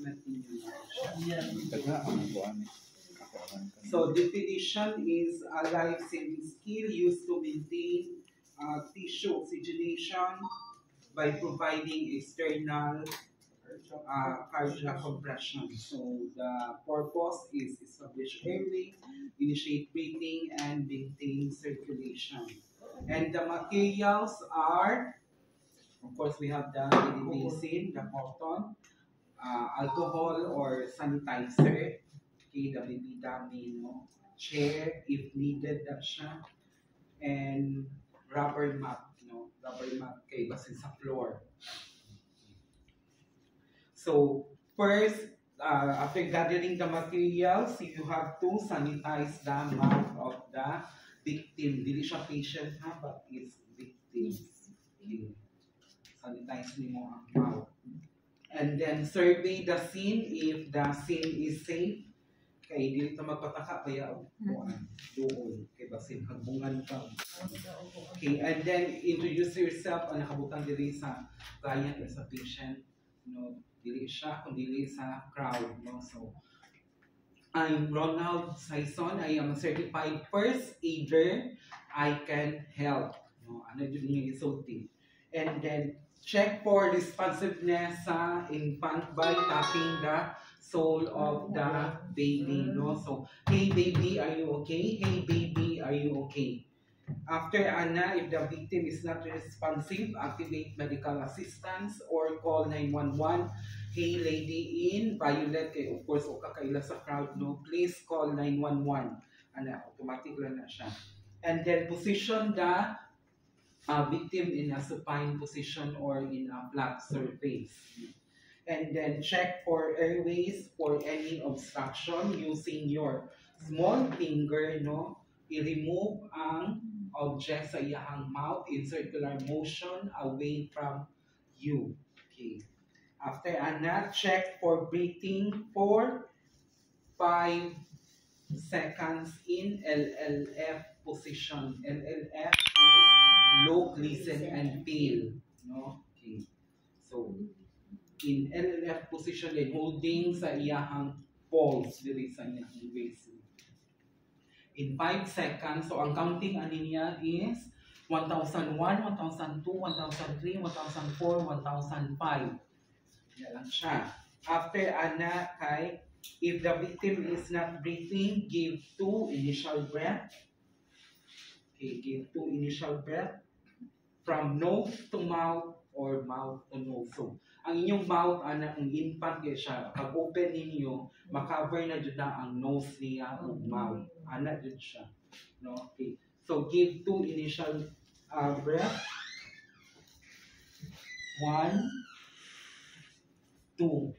assessment ninyo. So definition is a life-saving skill used to maintain tissue oxygenation by providing external cardiac compression. So the purpose is establish airway, initiate breathing, and maintain circulation. And the materials are, of course, we have the medicine, the cotton, alcohol or sanitizer, okay, the baby dummy, no? Chair if needed that siya, and rubber mat, no? Rubber mat kay basin sa floor. So first, after gathering the materials, you have to sanitize the mouth of the victim. Dili siya patient ha, but it's victim. Okay. Sanitize mo ang mouth. And then survey the scene if the scene is safe. Kay dili ta magpataka kaya doon kay basin hagbungan ka. Okay, and then introduce yourself ang nakabutang diri sa client or sa patient, no, dili siya kung dili sa crowd, no. So I'm Ronald Saison. I am a certified first aider. I can help, no, ano jud niya isulti. And then check for responsiveness sa infant by tapping the soul of the baby, no. So hey baby, are you okay? Hey baby, are you okay? After Anna, if the victim is not responsive, activate medical assistance or call 911. Hey lady in violet, of course, o kakaila sa crowd, no, please call 911. Ana, automatic lang na siya. And then position the victim in a supine position or in a flat surface. And then check for airways for any obstruction using your small finger, no. I-remove ang object sa iyang mouth in circular motion away from you. Okay. After Anna, check for breathing for 5 seconds in LLF position. LLF is low, glisten, and pale. No? Okay. So, in LLF position, then holding sa iyahang pulse, dili sa iyahang waist. In 5 seconds, so ang counting ani niya is 1001, 1002, 1003, 1004, 1005. Yan lang siya. After Ana, kay, if the victim is not breathing, give 2 initial breath. Okay, give 2 initial breath from nose to mouth or mouth to nose. So, ang inyong mouth, ana, ang infant kaya siya, pag open ninyo, makover na dyan na ang nose niya o mouth. Ana dyan siya. No? Okay. So, give 2 initial breath. 1, 2.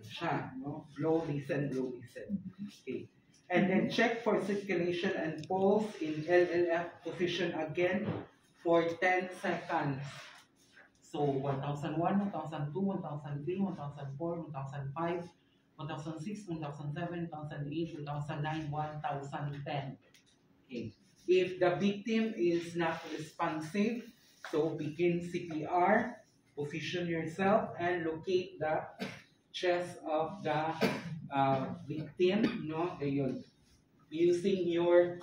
Siya, no? Blow, listen, blow, listen. Okay. And then check for circulation and pulse in LLF position again for 10 seconds. So 1001, 1002, 1003, 1004, 1005, 1006, 1007, 2008, 2009, 1010. Okay. If the victim is not responsive, so begin CPR, position yourself and locate the chest of the victim, no? Ayun. Using your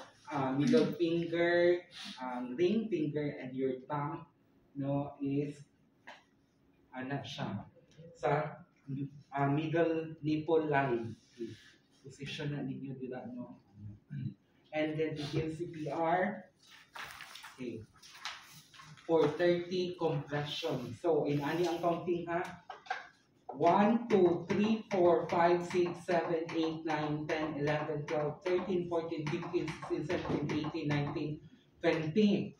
middle finger, ring finger, and your thumb, no, is ana siya sa middle nipple line. Position na ninyo dila, no? And then begin CPR. Okay. For 30 compression. So, in ani ang counting ha? 1, 2, 3, 4, 5, 6, 7, 8, 9, 10, 11, 12, 13, 14, 15, 16, 17, 18, 19, 20.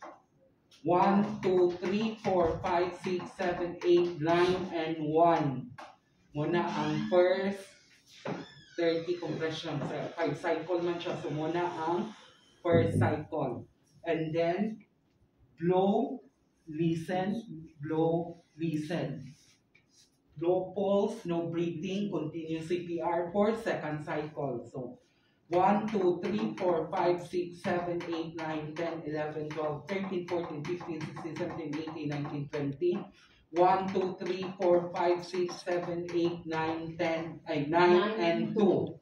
1, 2, 3, 4, 5, 6, 7, 8, 9, and 1. Muna ang first 30 compression. 5 cycle man siya. So, muna ang first cycle. And then, blow, listen, blow, listen. No pulse, no breathing, continue CPR for second cycle. So, 1, 2, 3, 4, 5, 6, 7, 8, 9, 10, 11, 12, 13, 14, 15, 16, 17, 18, 19, 20. 1, 2, 3, 4, 5, 6, 7, 8, 9, 10, ay 9 and 2.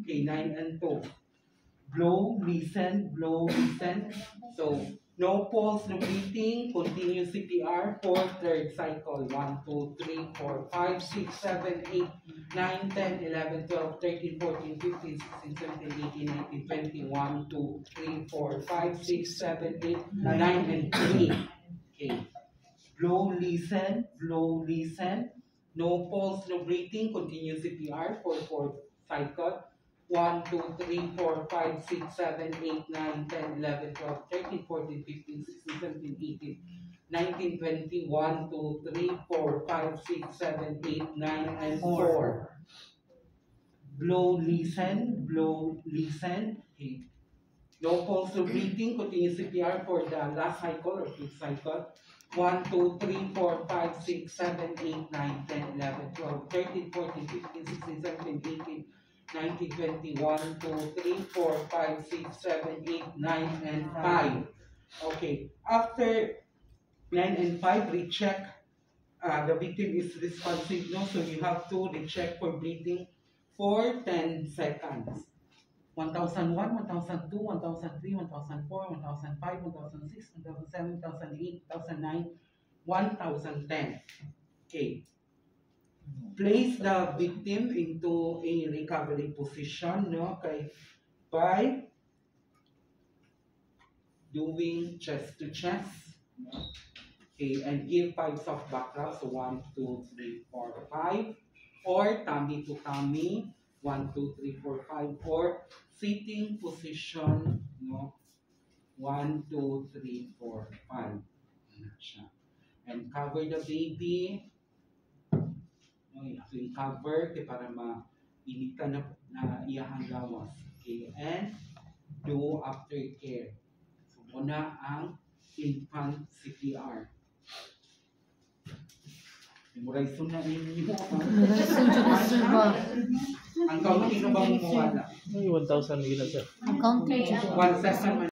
Okay, 9 and 2. Blow, listen, So, no pulse, no breathing, continue CPR for third cycle. 1, 2, 3, 4, 5, 6, 7, 8, 9, 10, 11, 12, 13, 14, 15, 16, 17, 18, 19, 20, 1, 2, 3, 4, 5, 6, 7, 8, 9, and 3. Okay. Blow, listen. No pulse, no breathing, continue CPR for fourth cycle. 1, 2, 3, 4, 5, 6, 7, 8, 9, 10, 11, 12, 13, 14, 15, 16, 17, 18, 19, 20, 1, 2, 3, 4, 5, 6, 7, 8, 9, and 4. Blow, listen. Okay. No pulse, no breathing, continue CPR for the last cycle or fifth cycle. 1, 2, 3, 4, 5, 6, 7, 8, 9, 10, 11, 12, 13, 14, 15, 16, 17, 18, 19, 20, 1, 2, 3, 4, 5, 6, 7, 8, 9, and 5. Okay, after 9 and 5, recheck. The victim is responsive, no? So you have to recheck for breathing for 10 seconds. 1001, 1002, 1003, 1004, 1005, 1006, 1007, 1008, 1009, 1010. Okay. Place the victim into a recovery position, no? Okay. By doing chest to chest. No? Okay, and give 5 soft back rubs. So 1, 2, 3, 4, 5. Or tummy to tummy. 1, 2, 3, 4, 5. Or sitting position, no? 1, 2, 3, 4, 5. And cover the baby. No, ito i-cover para ma-init ka na iyahang gawas. Okay, and do aftercare. So, muna ang infant CPR. Memorize na ninyo. Ang counting na bang mo wala? 1,000 gila sir. Ang counting. 1 second.